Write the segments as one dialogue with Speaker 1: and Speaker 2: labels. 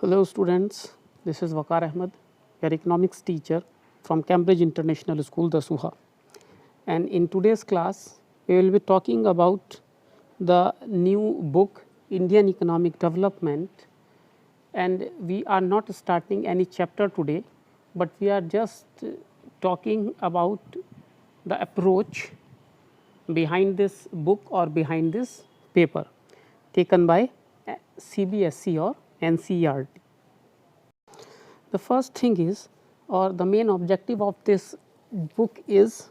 Speaker 1: Hello students, this is Waqar Ahmed, your economics teacher from Cambridge International School, Dasuha. And in today's class, we will be talking about the new book Indian Economic Development, and we are not starting any chapter today, but we are just talking about the approach behind this book or behind this paper taken by CBSE or NCERT. The first thing is, or the main objective of this book is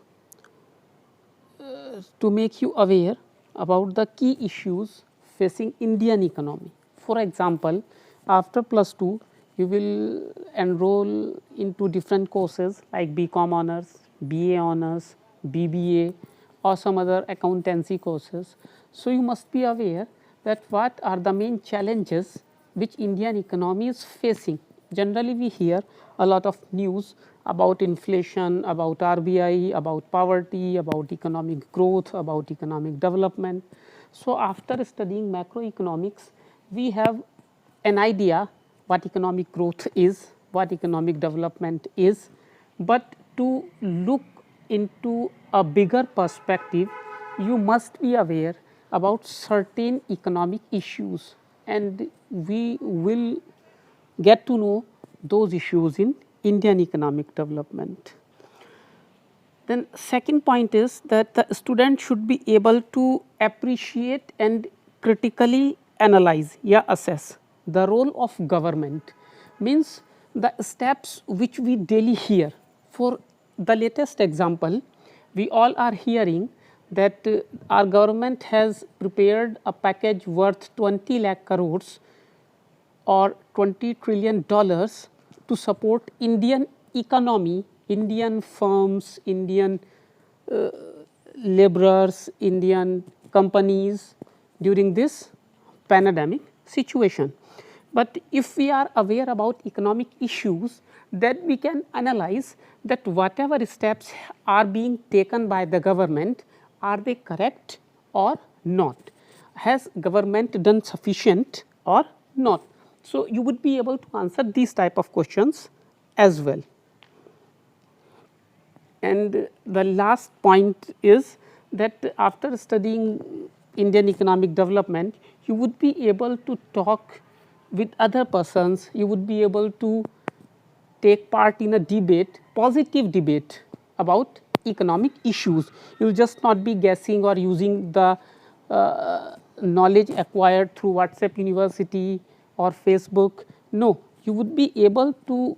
Speaker 1: to make you aware about the key issues facing Indian economy. For example, after plus 2 you will enroll into different courses like BCom honors, BA honors, BBA or some other accountancy courses. So, you must be aware that what are the main challenges which Indian economy is facing. Generally we hear a lot of news about inflation, about RBI, about poverty, about economic growth, about economic development. So, after studying macroeconomics, we have an idea what economic growth is, what economic development is, but to look into a bigger perspective, you must be aware about certain economic issues, and we will get to know those issues in Indian economic development. Then second point is that the student should be able to appreciate and critically analyze, assess the role of government, means the steps which we daily hear. For the latest example, we all are hearing that our government has prepared a package worth 20 lakh crores or $20 trillion to support Indian economy, Indian firms, Indian laborers, Indian companies during this pandemic situation. But if we are aware about economic issues, then we can analyze that whatever steps are being taken by the government, are they correct or not? Has government done sufficient or not? So, you would be able to answer these type of questions as well. And the last point is that after studying Indian economic development, you would be able to talk with other persons, you would be able to take part in a debate, positive debate about economic issues. You will just not be guessing or using the knowledge acquired through WhatsApp University or Facebook. No, you would be able to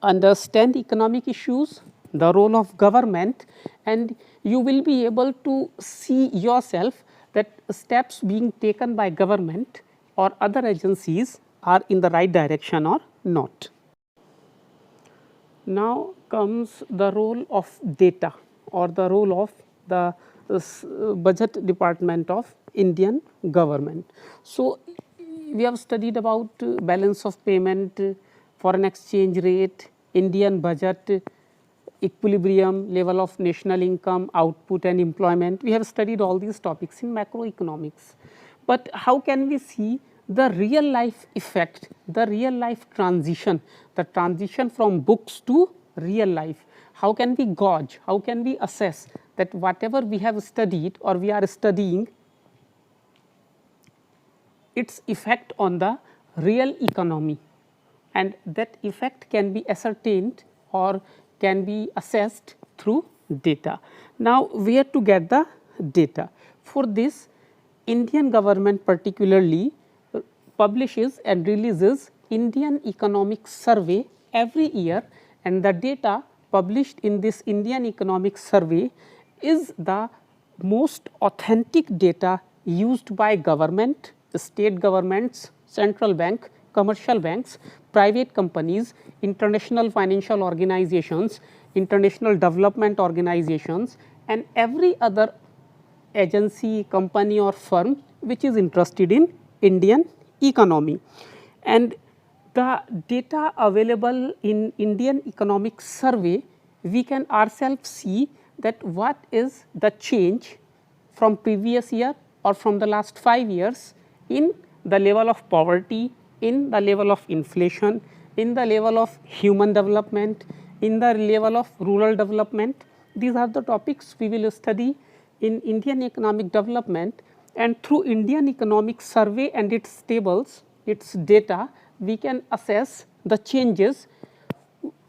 Speaker 1: understand economic issues, the role of government, and you will be able to see yourself that steps being taken by government or other agencies are in the right direction or not. Now comes the role of data or the role of the budget department of Indian government. So, we have studied about balance of payment, foreign exchange rate, Indian budget, equilibrium, level of national income, output and employment. We have studied all these topics in macroeconomics. But how can we see the real life effect, the real life transition, the transition from books to real life? How can we gauge, how can we assess that whatever we have studied or we are studying, its effect on the real economy, and that effect can be ascertained or can be assessed through data. Now, where to get the data? For this, Indian government particularly publishes and releases Indian Economic Survey every year, and the data published in this Indian Economic Survey is the most authentic data used by government, state governments, central bank, commercial banks, private companies, international financial organizations, international development organizations, and every other agency, company or firm which is interested in Indian economy. And the data available in Indian Economic Survey, we can ourselves see that what is the change from previous year or from the last 5 years in the level of poverty, in the level of inflation, in the level of human development, in the level of rural development. These are the topics we will study in Indian economic development, and through Indian economic survey and its tables, its data, we can assess the changes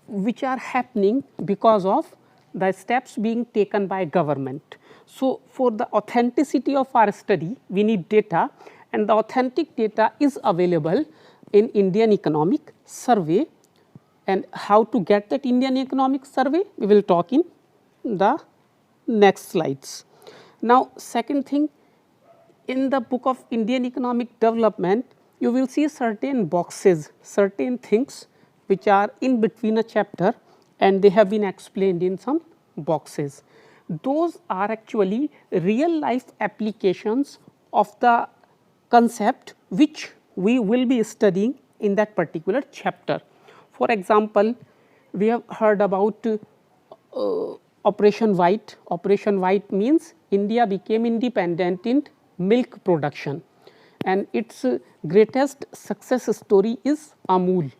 Speaker 1: which are happening because of the steps being taken by government. So, for the authenticity of our study, we need data, and the authentic data is available in Indian economic survey. And how to get that Indian economic survey, we will talk in the next slides. Now, second thing, in the book of Indian economic development, you will see certain boxes, certain things which are in between a chapter, and they have been explained in some boxes. Those are actually real life applications of the concept which we will be studying in that particular chapter. For example, we have heard about Operation White. Operation White means India became independent in milk production, and its greatest success story is Amul.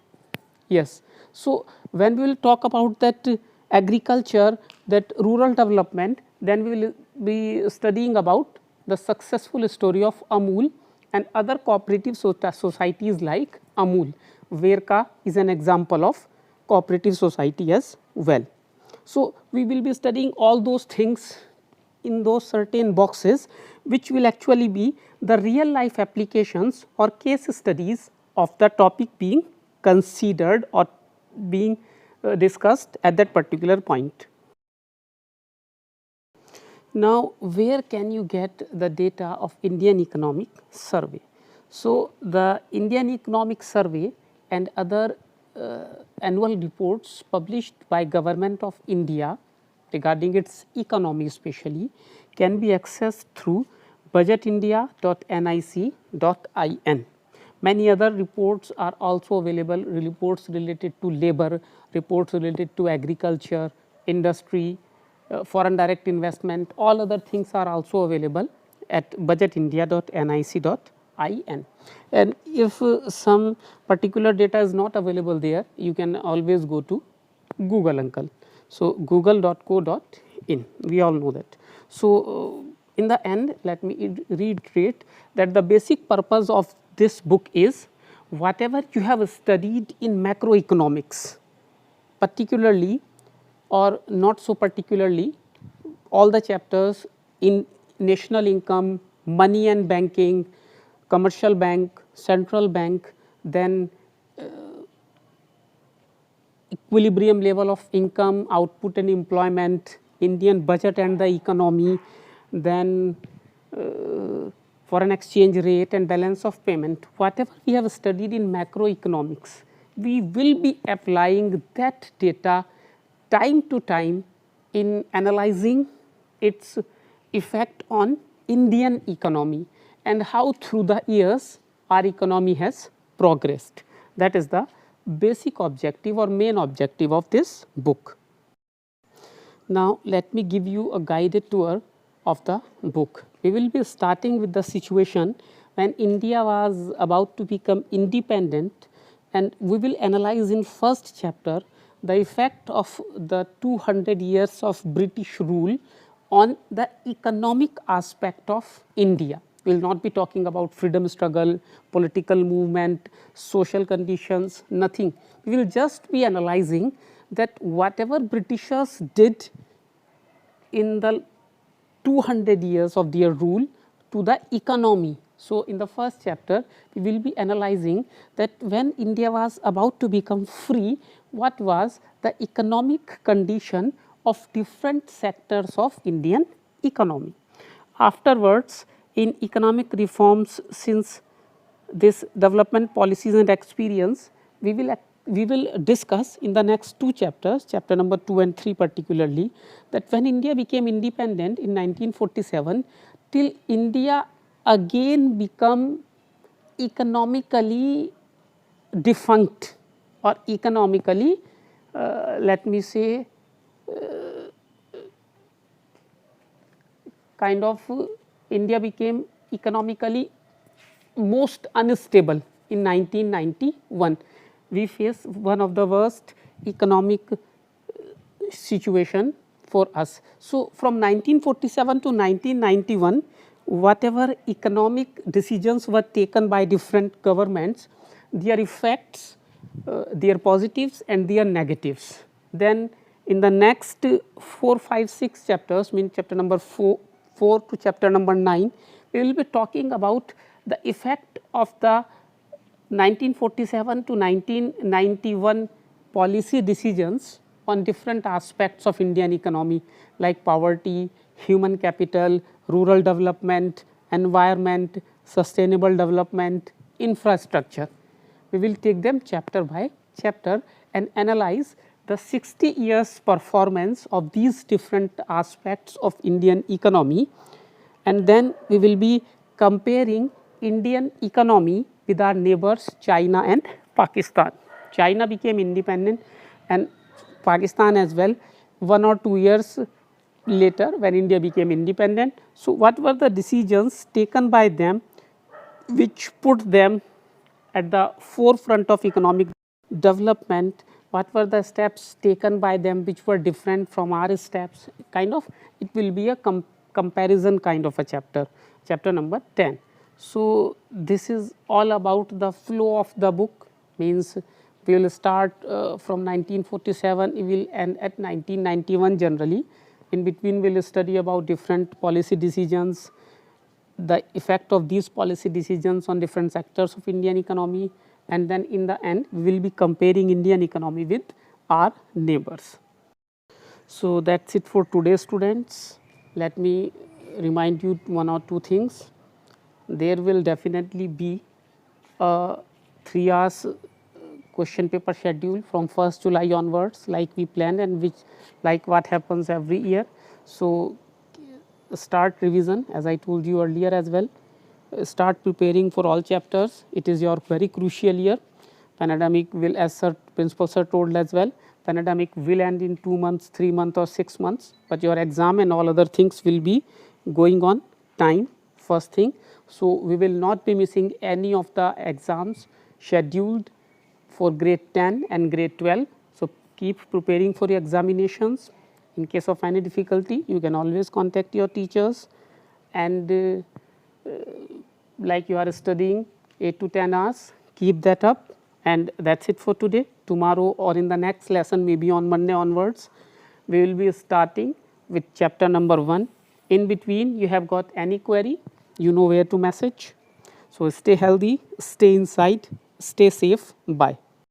Speaker 1: Yes. So, when we will talk about that agriculture, that rural development, then we will be studying about the successful story of Amul and other cooperative societies like Amul. Verka is an example of cooperative society as well. So, we will be studying all those things in those certain boxes, which will actually be the real life applications or case studies of the topic being considered or being discussed at that particular point. Now, where can you get the data of Indian economic survey? So, the Indian economic survey and other annual reports published by Government of India regarding its economy especially can be accessed through budgetindia.nic.in. Many other reports are also available, reports related to labor, reports related to agriculture, industry, foreign direct investment, all other things are also available at budgetindia.nic.in. And if some particular data is not available there, you can always go to Google uncle. So, google.co.in, we all know that. So, in the end, let me reiterate that the basic purpose of this book is whatever you have studied in macroeconomics, particularly or not so particularly, all the chapters in national income, money and banking, commercial bank, central bank, then equilibrium level of income, output and employment, Indian budget and the economy, then foreign exchange rate and balance of payment. Whatever we have studied in macroeconomics, we will be applying that data time to time in analyzing its effect on Indian economy and how through the years our economy has progressed. That is the basic objective or main objective of this book. Now, let me give you a guided tour of the book. We will be starting with the situation when India was about to become independent, and we will analyze in first chapter the effect of the 200 years of British rule on the economic aspect of India. We will not be talking about freedom struggle, political movement, social conditions, nothing. We will just be analyzing that whatever Britishers did in the 200 years of their rule to the economy. So, in the first chapter, we will be analyzing that when India was about to become free, what was the economic condition of different sectors of Indian economy. Afterwards, in economic reforms, since this development policies and experience, we will discuss in the next two chapters, chapter number 2 and 3 particularly, that when India became independent in 1947, till India again become economically defunct or economically, let me say, kind of India became economically most unstable. in 1991. We face one of the worst economic situation for us. So, from 1947 to 1991, whatever economic decisions were taken by different governments, their effects, their positives and their negatives. Then in the next 4, 5, 6 chapters, mean chapter number 4 to chapter number 9, we will be talking about the effect of the 1947 to 1991 policy decisions on different aspects of Indian economy like poverty, human capital, rural development, environment, sustainable development, infrastructure. We will take them chapter by chapter and analyze the 60 years performance of these different aspects of Indian economy, and then we will be comparing Indian economy with our neighbors China and Pakistan. China became independent and Pakistan as well 1 or 2 years later when India became independent. So, what were the decisions taken by them which put them at the forefront of economic development? What were the steps taken by them which were different from our steps? Kind of it will be a comparison kind of a chapter, chapter number 10. So, this is all about the flow of the book, means we will start from 1947, we will end at 1991 generally. In between we will study about different policy decisions, the effect of these policy decisions on different sectors of Indian economy, and then in the end we will be comparing Indian economy with our neighbors. So, that is it for today students. Let me remind you 1 or 2 things. There will definitely be a 3 hours question paper schedule from 1st July onwards like we planned and which like what happens every year. So, start revision as I told you earlier as well, start preparing for all chapters. It is your very crucial year. Pandemic will, as sir principal sir told as well, pandemic will end in 2 months, 3 months or 6 months, but your exam and all other things will be going on time first thing. So, we will not be missing any of the exams scheduled for grade 10 and grade 12. So, keep preparing for your examinations. In case of any difficulty, you can always contact your teachers, and like you are studying 8 to 10 hours, keep that up, and that is it for today. Tomorrow or in the next lesson, maybe on Monday onwards, we will be starting with chapter number 1. In between, you have got any query, you know where to message. So, stay healthy, stay inside, stay safe, bye.